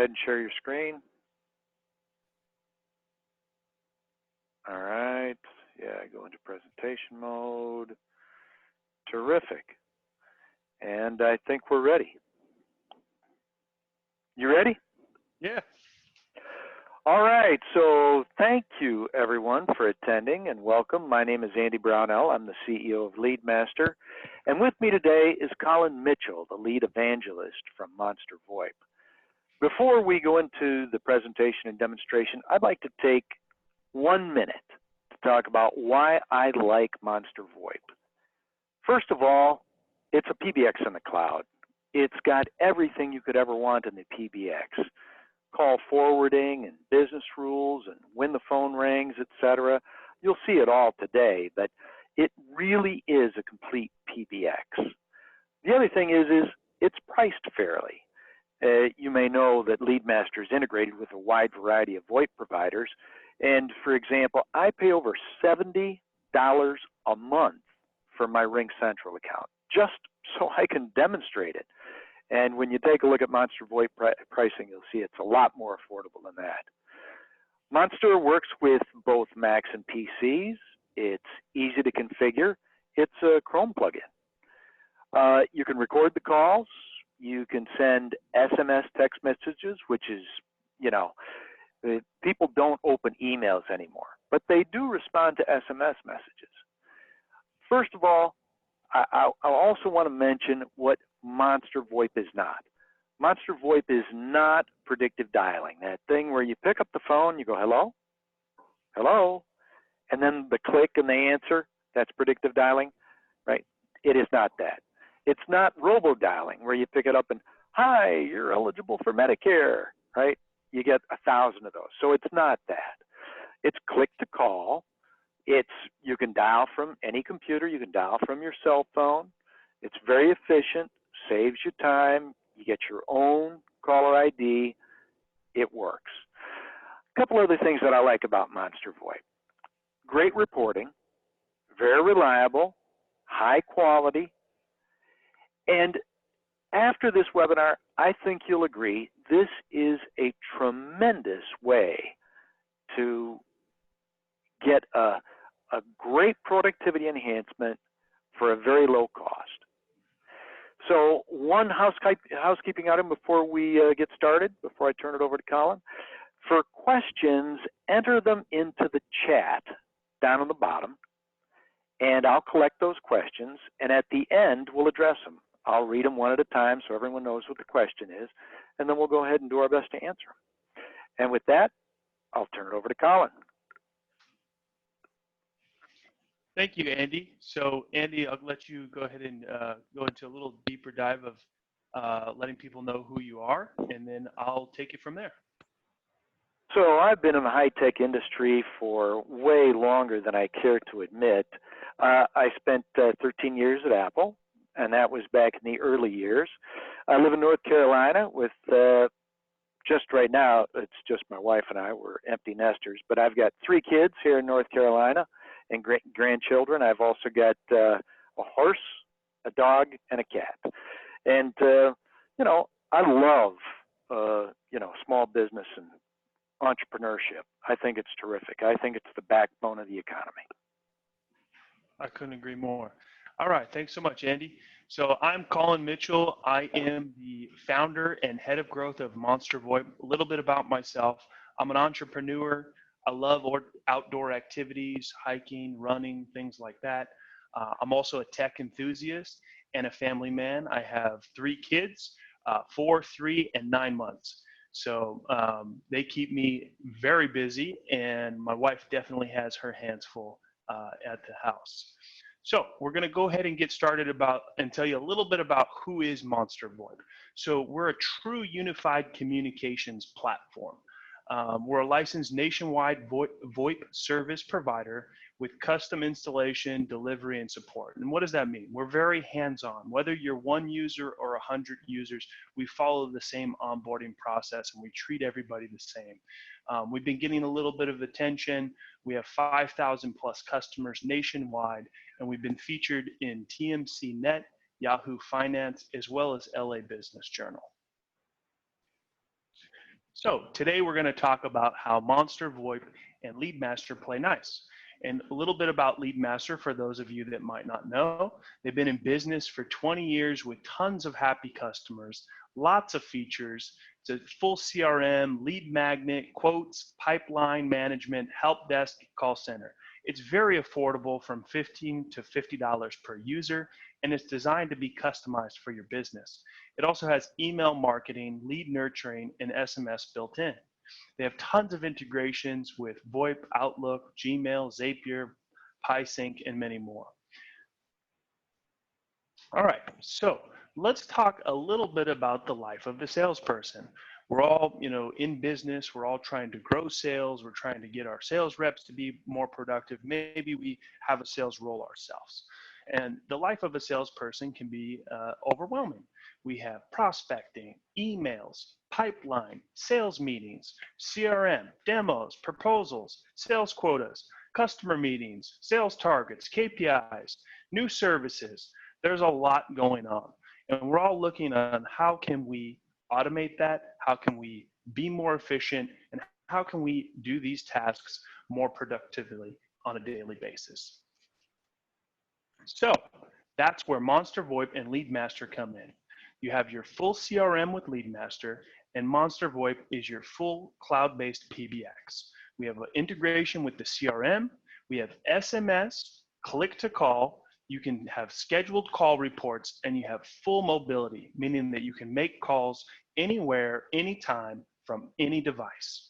ahead and share your screen. All right. Yeah, go into presentation mode. Terrific. And I think we're ready. You ready? Yeah. All right. So thank you, everyone, for attending and welcome. My name is Andy Brownell. I'm the CEO of LeadMaster. And with me today is Colin Mitchell, the lead evangelist from Monster VoIP. Before we go into the presentation and demonstration, I'd like to take 1 minute to talk about why I like Monster VoIP. First of all, it's a PBX in the cloud. It's got everything you could ever want in the PBX. Call forwarding and business rules and when the phone rings, etc. You'll see it all today, but it really is a complete PBX. The other thing is it's priced fairly. You may know that LeadMaster is integrated with a wide variety of VoIP providers. And for example, I pay over $70 a month for my RingCentral account, just so I can demonstrate it. And when you take a look at Monster VoIP pricing, you'll see it's a lot more affordable than that. Monster works with both Macs and PCs. It's easy to configure. It's a Chrome plugin. You can record the calls. You can send SMS text messages, which is, people don't open emails anymore, but they do respond to SMS messages. First of all, I also want to mention what Monster VoIP is not. Monster VoIP is not predictive dialing, that thing where you pick up the phone, you go, hello, hello, and then the click and the answer, that's predictive dialing, right? It is not that. It's not robo-dialing where you pick it up and, hi, you're eligible for Medicare, right? You get 1,000 of those. So it's not that. It's click to call. You can dial from any computer. You can dial from your cell phone. It's very efficient, saves you time. You get your own caller ID. It works. A couple other things that I like about Monster VoIP. Great reporting, very reliable, high quality. And after this webinar, I think you'll agree this is a tremendous way to get a great productivity enhancement for a very low cost. So one housekeeping item before we get started, before I turn it over to Colin. For questions, enter them into the chat down on the bottom, and I'll collect those questions, and at the end, we'll address them. I'll read them one at a time so everyone knows what the question is, and then we'll go ahead and do our best to answer them. And with that, I'll turn it over to Colin. Thank you, Andy. So, Andy, I'll let you go ahead and go into a little deeper dive of letting people know who you are, and then I'll take it from there. So I've been in the high-tech industry for way longer than I care to admit. I spent 13 years at Apple, and that was back in the early years. I live in North Carolina with just right now, it's just my wife and I. We're empty nesters, but I've got 3 kids here in North Carolina and grandchildren. I've also got a horse, a dog, and a cat. And, I love, small business and entrepreneurship. I think it's terrific. I think it's the backbone of the economy. I couldn't agree more. All right, thanks so much, Andy. So I'm Colin Mitchell. I am the founder and head of growth of Monster VoIP. A little bit about myself. I'm an entrepreneur. I love outdoor activities, hiking, running, things like that. I'm also a tech enthusiast and a family man. I have 3 kids, 4, 3, and 9 months. So they keep me very busy, and my wife definitely has her hands full at the house. So we're going to go ahead and get started and tell you a little bit about who is Monster VoIP. So we're a true unified communications platform. We're a licensed nationwide VoIP service provider with custom installation, delivery, and support. And what does that mean? We're very hands-on. Whether you're 1 user or 100 users, we follow the same onboarding process, and we treat everybody the same. We've been getting a little bit of attention. We have 5,000 plus customers nationwide, and we've been featured in TMC Net, Yahoo Finance, as well as LA Business Journal. So today we're going to talk about how Monster VoIP and LeadMaster play nice. And a little bit about LeadMaster for those of you that might not know. They've been in business for 20 years with tons of happy customers, lots of features. It's a full CRM, lead magnet, quotes, pipeline management, help desk, call center. It's very affordable, from $15 to $50 per user, and it's designed to be customized for your business. It also has email marketing, lead nurturing, and SMS built in. They have tons of integrations with VoIP, Outlook, Gmail, Zapier, PieSync, and many more. All right, so let's talk a little bit about the life of the salesperson. We're all, in business. We're all trying to grow sales. We're trying to get our sales reps to be more productive. Maybe we have a sales role ourselves. And the life of a salesperson can be overwhelming. We have prospecting, emails, pipeline, sales meetings, CRM, demos, proposals, sales quotas, customer meetings, sales targets, KPIs, new services. There's a lot going on. And we're all looking on how can we automate that? How can we be more efficient? And how can we do these tasks more productively on a daily basis? So that's where Monster VoIP and LeadMaster come in. You have your full CRM with LeadMaster, and Monster VoIP is your full cloud-based PBX. We have an integration with the CRM. We have SMS, click to call. You can have scheduled call reports, and you have full mobility, meaning that you can make calls anywhere, anytime, from any device.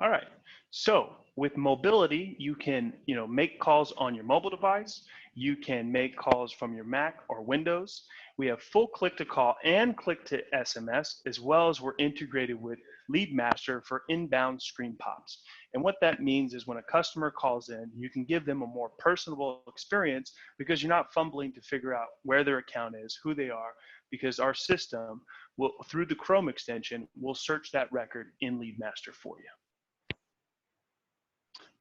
All right, so with mobility, you can make calls on your mobile device. You can make calls from your Mac or Windows. We have full click to call and click to SMS, as well as we're integrated with LeadMaster for inbound screen pops. And what that means is when a customer calls in, you can give them a more personable experience because you're not fumbling to figure out where their account is, who they are, because our system will, through the Chrome extension, will search that record in LeadMaster for you.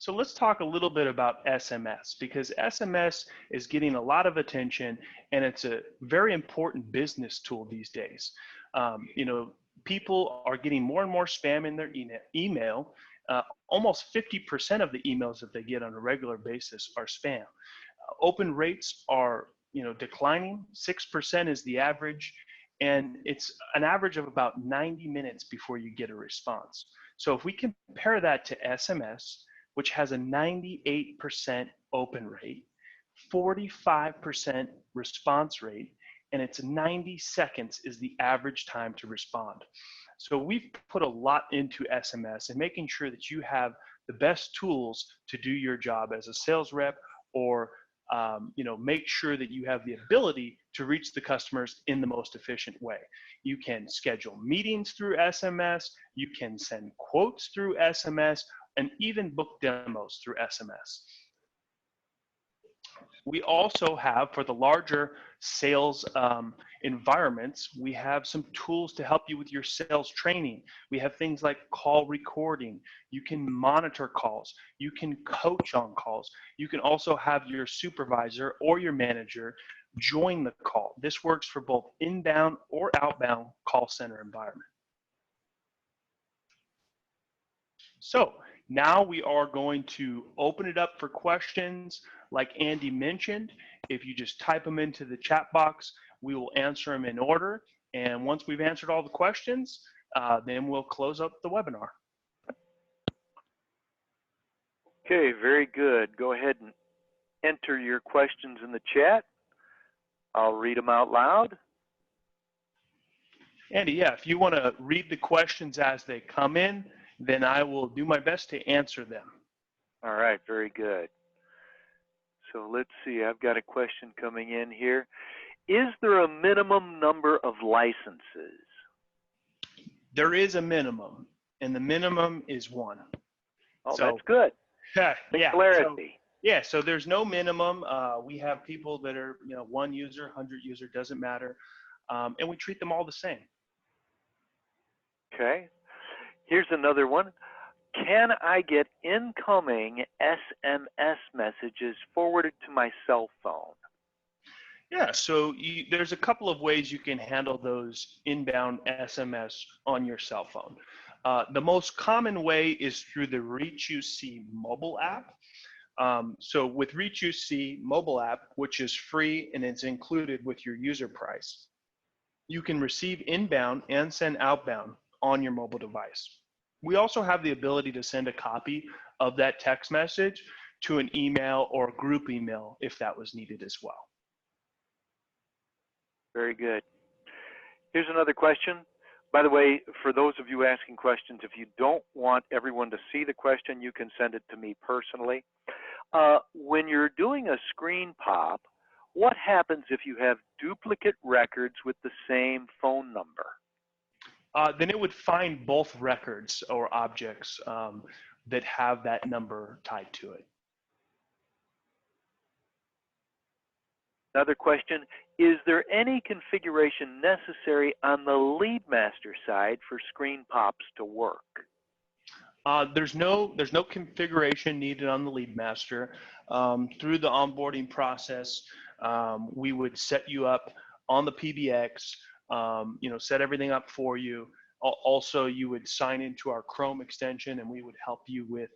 So let's talk a little bit about SMS, because SMS is getting a lot of attention, and it's a very important business tool these days. People are getting more and more spam in their email. Almost 50% of the emails that they get on a regular basis are spam. Open rates are declining. 6% is the average, and it's an average of about 90 minutes before you get a response. So if we compare that to SMS, which has a 98% open rate, 45% response rate, and it's 90 seconds is the average time to respond. So we've put a lot into SMS and making sure that you have the best tools to do your job as a sales rep, or make sure that you have the ability to reach the customers in the most efficient way. You can schedule meetings through SMS, you can send quotes through SMS, and even book demos through SMS. We also have, for the larger sales environments, we have some tools to help you with your sales training. We have things like call recording. You can monitor calls. You can coach on calls. You can also have your supervisor or your manager join the call. This works for both inbound or outbound call center environment. So now we are going to open it up for questions. Like Andy mentioned, if you just type them into the chat box, we will answer them in order. And once we've answered all the questions, then we'll close up the webinar. Okay, very good. Go ahead and enter your questions in the chat. I'll read them out loud. Andy, yeah, if you want to read the questions as they come in, then I will do my best to answer them. All right, very good. So let's see, I've got a question coming in here. Is there a minimum number of licenses? There is a minimum, and the minimum is 1. Oh, so, that's good. Yeah. Clarity. So there's no minimum. We have people that are, 1 user, 100 user, doesn't matter. And we treat them all the same. Okay. Here's another one. Can I get incoming SMS messages forwarded to my cell phone? Yeah, so there's a couple of ways you can handle those inbound SMS on your cell phone. The most common way is through the ReachUC mobile app. So with ReachUC mobile app, which is free and it's included with your user price, you can receive inbound and send outbound on your mobile device. We also have the ability to send a copy of that text message to an email or group email if that was needed as well. Very good. Here's another question. By the way, for those of you asking questions, if you don't want everyone to see the question, you can send it to me personally. When you're doing a screen pop, what happens if you have duplicate records with the same phone number? Then it would find both records or objects that have that number tied to it. Another question, is there any configuration necessary on the LeadMaster side for screen pops to work? There's no configuration needed on the LeadMaster. Through the onboarding process, we would set you up on the PBX, set everything up for you. Also, you would sign into our Chrome extension and we would help you with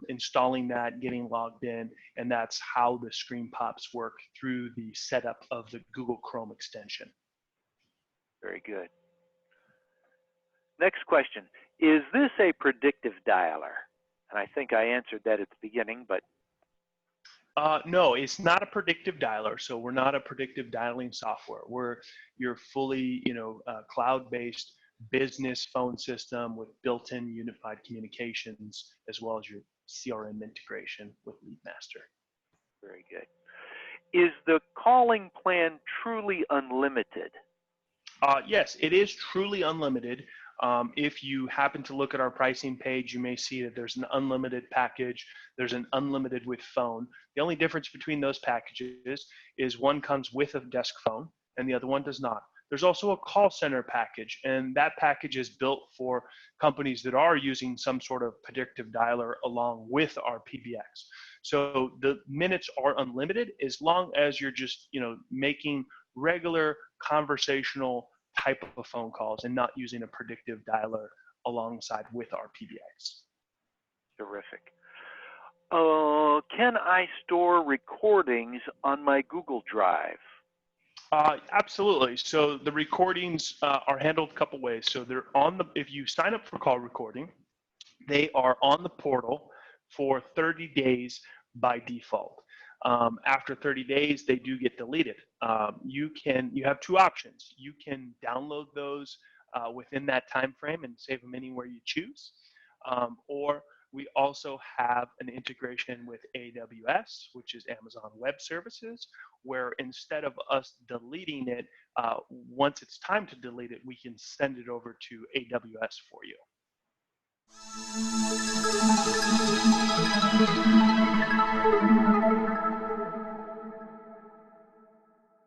installing that, getting logged in, and that's how the screen pops work through the setup of the Google Chrome extension. Very good. Next question, is this a predictive dialer? And I think I answered that at the beginning, but. No, it's not a predictive dialer. So we're not a predictive dialing software. We're your fully, cloud-based business phone system with built-in unified communications, as well as your CRM integration with LeadMaster. Very good. Is the calling plan truly unlimited? Yes, it is truly unlimited. If you happen to look at our pricing page, you may see that there's an unlimited package. There's an unlimited with phone. The only difference between those packages is one comes with a desk phone and the other one does not. There's also a call center package, and that package is built for companies that are using some sort of predictive dialer along with our PBX. So the minutes are unlimited as long as you're just, making regular conversational type of phone calls and not using a predictive dialer alongside with our PBX. Terrific. Can I store recordings on my Google Drive? Absolutely. So the recordings are handled a couple ways. So they're if you sign up for call recording, they are on the portal for 30 days by default. After 30 days, they do get deleted. You have two options. You can download those within that time frame and save them anywhere you choose, or we also have an integration with AWS, which is Amazon Web Services, where instead of us deleting it, once it's time to delete it, we can send it over to AWS for you.